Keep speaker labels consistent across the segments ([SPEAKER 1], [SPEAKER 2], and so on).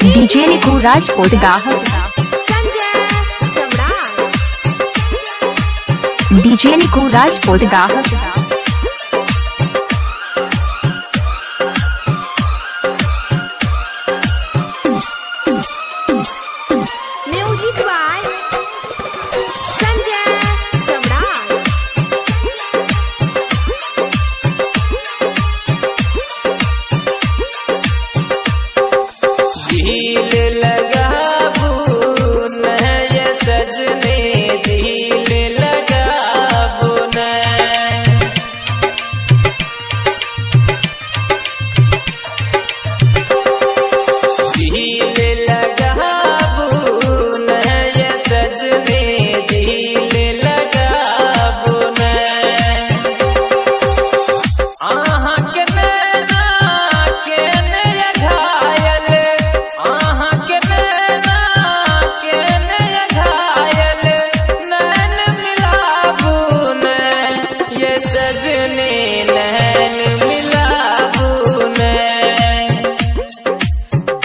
[SPEAKER 1] DJ निकू राजपूत गाहक DJ निकू राजपूत गाहक
[SPEAKER 2] music by Sanjay सम्राट।
[SPEAKER 3] दिल लगाबू न ये सजने दिल लगाबू न दिल लगाबू न ये सजने दिल लगाबू न आहा के नैना के नय घायल आहा के नैना के नय घायल नैन मिलाबू न ये सजने नैन मिलाबू न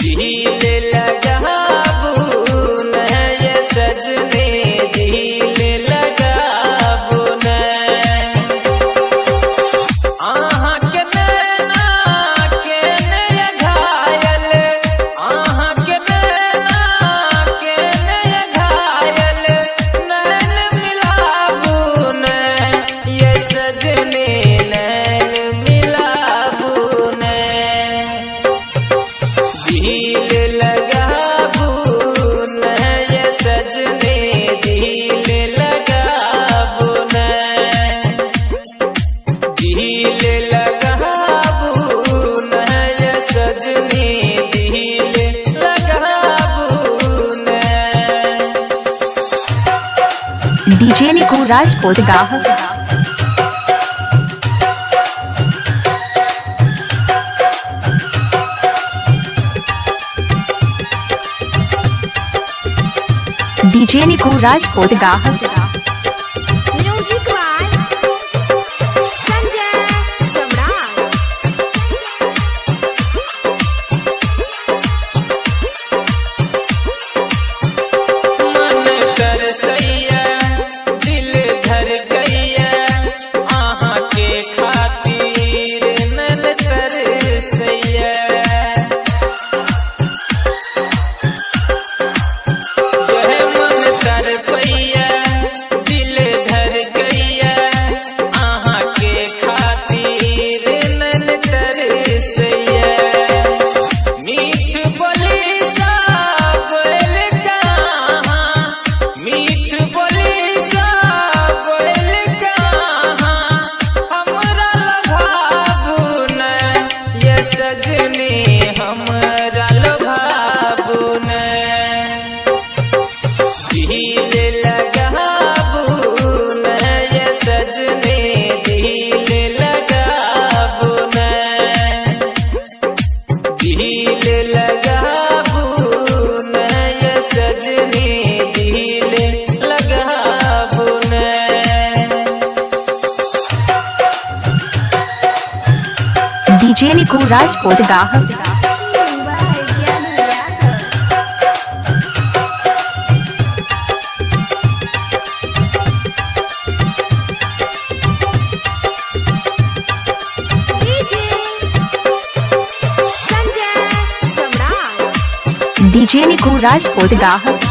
[SPEAKER 3] दिल लगाबू न ये सजने दिल लगाबू न आहा के नैना के नय घायल आहा के नैना के नय घायल नैन मिलाबू न ये सजने नैन मिलाबू न दिल लगाबू न ये सजने दिल लगाबू न दिल लगाबू न ये सजने दिल लगाबू न
[SPEAKER 1] डीजे निकू राजपूत गाहक डीजे निकू राजपूत गाहक
[SPEAKER 2] म्यूजिक बाय संजय सम्राट।
[SPEAKER 3] मन कर सैया दिल धर गैया आहा के खातिर नन कर सैया यह मन कर पैया दिल धर गैया आहा के खातिर नन कर सैया मीठ बोली सा गोयल कहाँ मीठ बोली सा गोयल कहाँ हमरा लभाबू न ये सजनी हमरा लभाबू न दिल लगाबू न ये सजने दिल लगाबू न दिल लगाबू न ये सजने दिल लगाबू न
[SPEAKER 1] डीजे निकू राजपूत गाहक
[SPEAKER 2] डीजे संजय सम्राट।
[SPEAKER 1] डीजे निकू राजपूत गाहक